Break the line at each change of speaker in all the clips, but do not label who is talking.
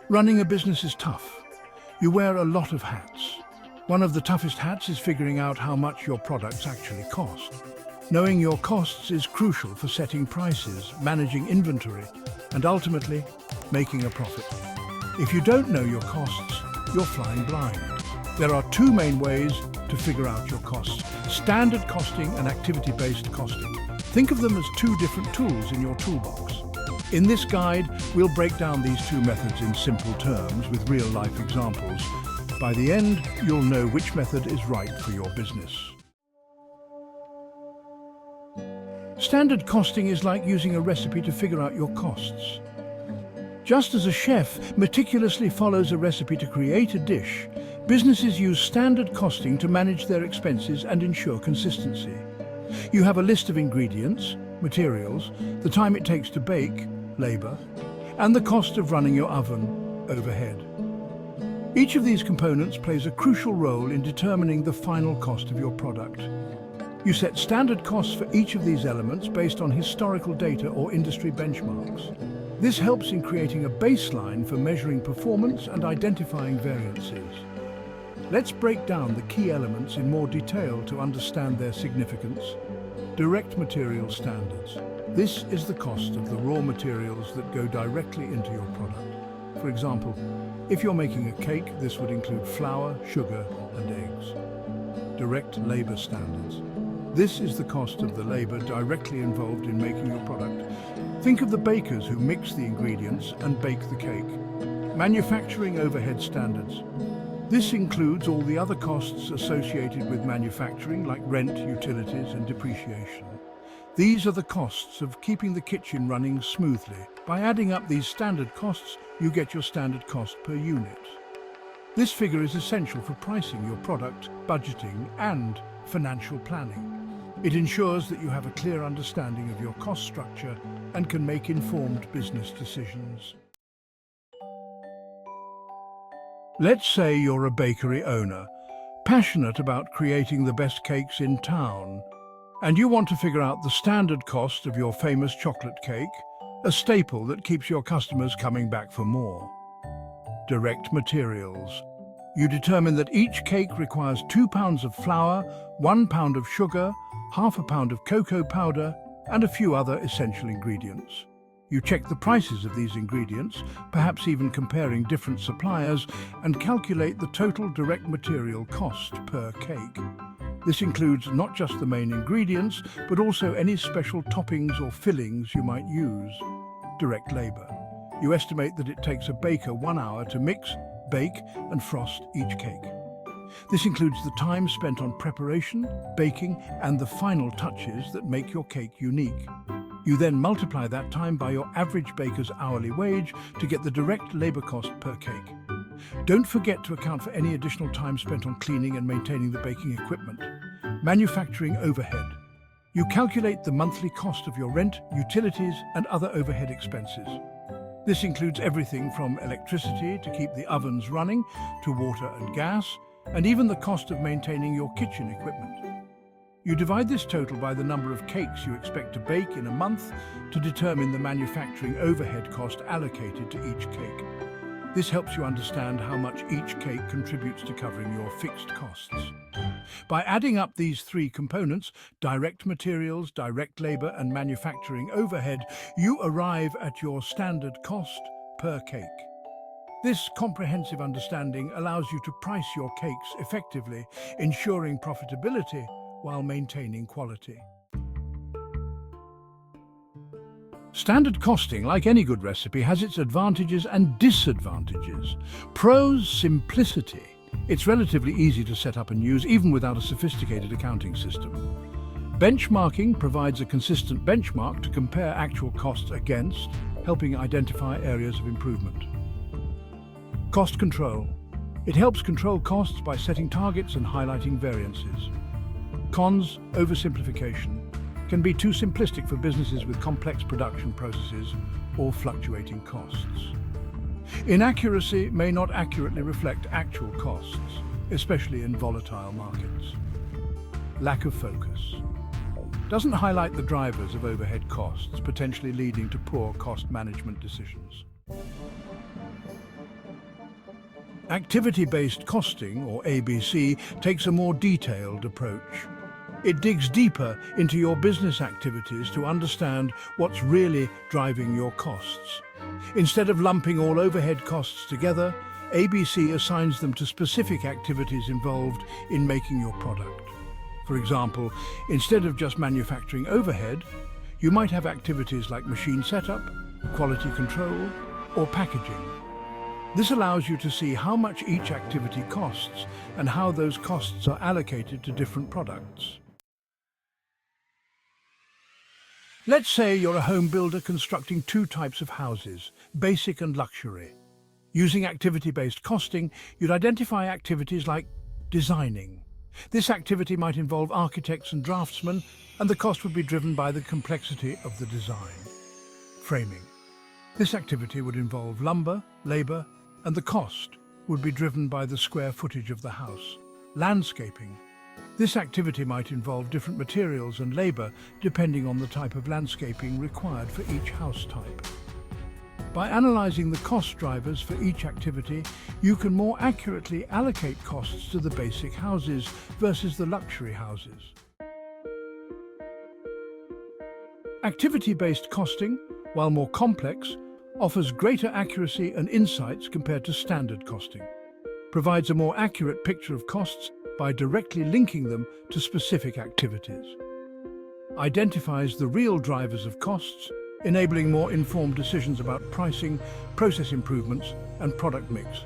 Running a business is tough. You wear a lot of hats. One of the toughest hats is figuring out how much your products actually cost. Knowing your costs is crucial for setting prices, managing inventory, and ultimately, making a profit. If you don't know your costs, you're flying blind. There are two main ways to figure out your costs: standard costing and activity-based costing. Think of them as two different tools in your toolbox. In this guide, we'll break down these two methods in simple terms with real-life examples. By the end, you'll know which method is right for your business. Standard costing is like using a recipe to figure out your costs. Just as a chef meticulously follows a recipe to create a dish, businesses use standard costing to manage their expenses and ensure consistency. You have a list of ingredients, materials, the time it takes to bake, labor, and the cost of running your oven, overhead. Each of these components plays a crucial role in determining the final cost of your product. You set standard costs for each of these elements based on historical data or industry benchmarks. This helps in creating a baseline for measuring performance and identifying variances. Let's break down the key elements in more detail to understand their significance. Direct material standards. This is the cost of the raw materials that go directly into your product. For example, if you're making a cake, this would include flour, sugar, and eggs. Direct labor standards. This is the cost of the labor directly involved in making your product. Think of the bakers who mix the ingredients and bake the cake. Manufacturing overhead standards. This includes all the other costs associated with manufacturing, like rent, utilities, and depreciation. These are the costs of keeping the kitchen running smoothly. By adding up these standard costs, you get your standard cost per unit. This figure is essential for pricing your product, budgeting, and financial planning. It ensures that you have a clear understanding of your cost structure and can make informed business decisions. Let's say you're a bakery owner, passionate about creating the best cakes in town, and you want to figure out the standard cost of your famous chocolate cake, a staple that keeps your customers coming back for more. Direct materials. You determine that each cake requires 2 pounds of flour, 1 pound of sugar, half a pound of cocoa powder, and a few other essential ingredients. You check the prices of these ingredients, perhaps even comparing different suppliers, and calculate the total direct material cost per cake. This includes not just the main ingredients, but also any special toppings or fillings you might use. Direct labor. You estimate that it takes a baker 1 hour to mix, bake, and frost each cake. This includes the time spent on preparation, baking, and the final touches that make your cake unique. You then multiply that time by your average baker's hourly wage to get the direct labor cost per cake. Don't forget to account for any additional time spent on cleaning and maintaining the baking equipment. Manufacturing overhead. You calculate the monthly cost of your rent, utilities, and other overhead expenses. This includes everything from electricity to keep the ovens running, to water and gas, and even the cost of maintaining your kitchen equipment. You divide this total by the number of cakes you expect to bake in a month to determine the manufacturing overhead cost allocated to each cake. This helps you understand how much each cake contributes to covering your fixed costs. By adding up these three components, direct materials, direct labor, and manufacturing overhead, you arrive at your standard cost per cake. This comprehensive understanding allows you to price your cakes effectively, ensuring profitability while maintaining quality. Standard costing, like any good recipe, has its advantages and disadvantages. Pros: simplicity. It's relatively easy to set up and use, even without a sophisticated accounting system. Benchmarking provides a consistent benchmark to compare actual costs against, helping identify areas of improvement. Cost control. It helps control costs by setting targets and highlighting variances. Cons: oversimplification. Can be too simplistic for businesses with complex production processes or fluctuating costs. Inaccuracy may not accurately reflect actual costs, especially in volatile markets. Lack of focus. Doesn't highlight the drivers of overhead costs, potentially leading to poor cost management decisions. Activity-based costing, or ABC, takes a more detailed approach. It digs deeper into your business activities to understand what's really driving your costs. Instead of lumping all overhead costs together, ABC assigns them to specific activities involved in making your product. For example, instead of just manufacturing overhead, you might have activities like machine setup, quality control, or packaging. This allows you to see how much each activity costs and how those costs are allocated to different products. Let's say you're a home builder constructing two types of houses, basic and luxury. Using activity-based costing, you'd identify activities like designing. This activity might involve architects and draftsmen, and the cost would be driven by the complexity of the design. Framing. This activity would involve lumber, labor, and the cost would be driven by the square footage of the house. Landscaping. This activity might involve different materials and labor depending on the type of landscaping required for each house type. By analyzing the cost drivers for each activity, you can more accurately allocate costs to the basic houses versus the luxury houses. Activity-based costing, while more complex, offers greater accuracy and insights compared to standard costing, provides a more accurate picture of costs by directly linking them to specific activities, identifies the real drivers of costs, enabling more informed decisions about pricing, process improvements, and product mix,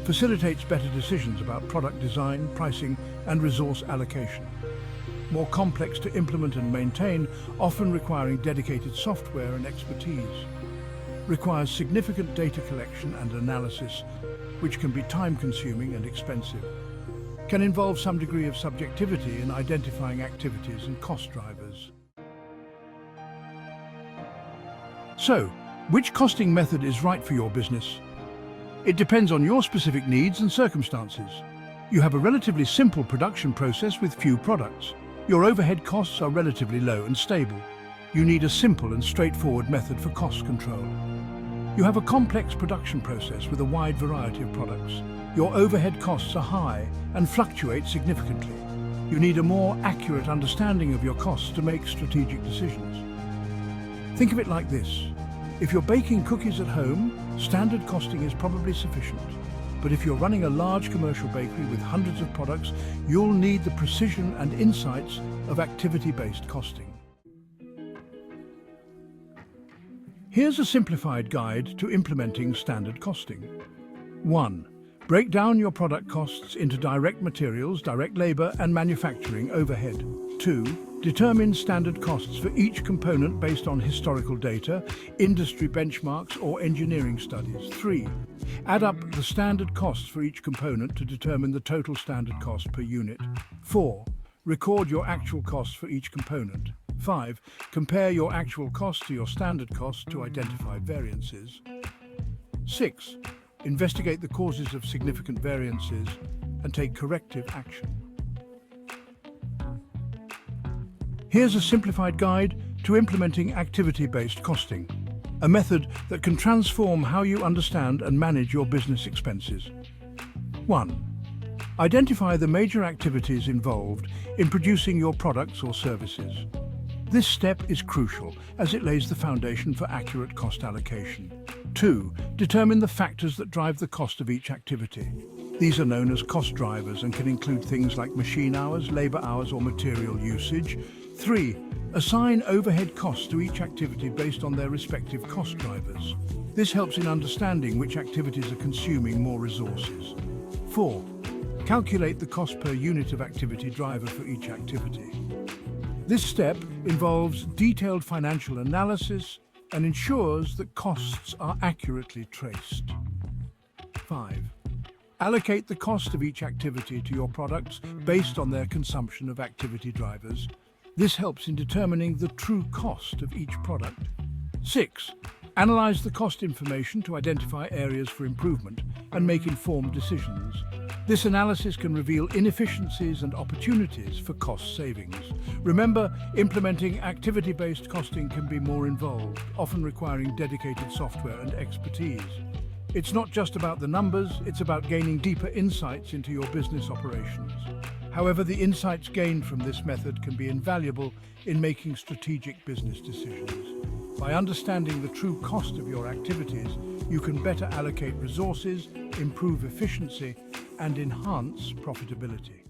facilitates better decisions about product design, pricing, and resource allocation. More complex to implement and maintain, often requiring dedicated software and expertise. Requires significant data collection and analysis, which can be time-consuming and expensive. Can involve some degree of subjectivity in identifying activities and cost drivers. So, which costing method is right for your business? It depends on your specific needs and circumstances. You have a relatively simple production process with few products. Your overhead costs are relatively low and stable. You need a simple and straightforward method for cost control. You have a complex production process with a wide variety of products. Your overhead costs are high and fluctuate significantly. You need a more accurate understanding of your costs to make strategic decisions. Think of it like this. If you're baking cookies at home, standard costing is probably sufficient. But if you're running a large commercial bakery with hundreds of products, you'll need the precision and insights of activity-based costing. Here's a simplified guide to implementing standard costing. 1. Break down your product costs into direct materials, direct labor, and manufacturing overhead. 2. Determine standard costs for each component based on historical data, industry benchmarks, or engineering studies. 3. Add up the standard costs for each component to determine the total standard cost per unit. 4. Record your actual costs for each component. 5. Compare your actual cost to your standard cost to identify variances. 6. Investigate the causes of significant variances and take corrective action. Here's a simplified guide to implementing activity-based costing, a method that can transform how you understand and manage your business expenses. 1. Identify the major activities involved in producing your products or services. This step is crucial as it lays the foundation for accurate cost allocation. 2. Determine the factors that drive the cost of each activity. These are known as cost drivers and can include things like machine hours, labor hours, or material usage. 3. Assign overhead costs to each activity based on their respective cost drivers. This helps in understanding which activities are consuming more resources. 4. Calculate the cost per unit of activity driver for each activity. This step involves detailed financial analysis and ensures that costs are accurately traced. 5. Allocate the cost of each activity to your products based on their consumption of activity drivers. This helps in determining the true cost of each product. 6. Analyze the cost information to identify areas for improvement and make informed decisions. This analysis can reveal inefficiencies and opportunities for cost savings. Remember, implementing activity-based costing can be more involved, often requiring dedicated software and expertise. It's not just about the numbers, it's about gaining deeper insights into your business operations. However, the insights gained from this method can be invaluable in making strategic business decisions. By understanding the true cost of your activities, you can better allocate resources, improve efficiency, and enhance profitability.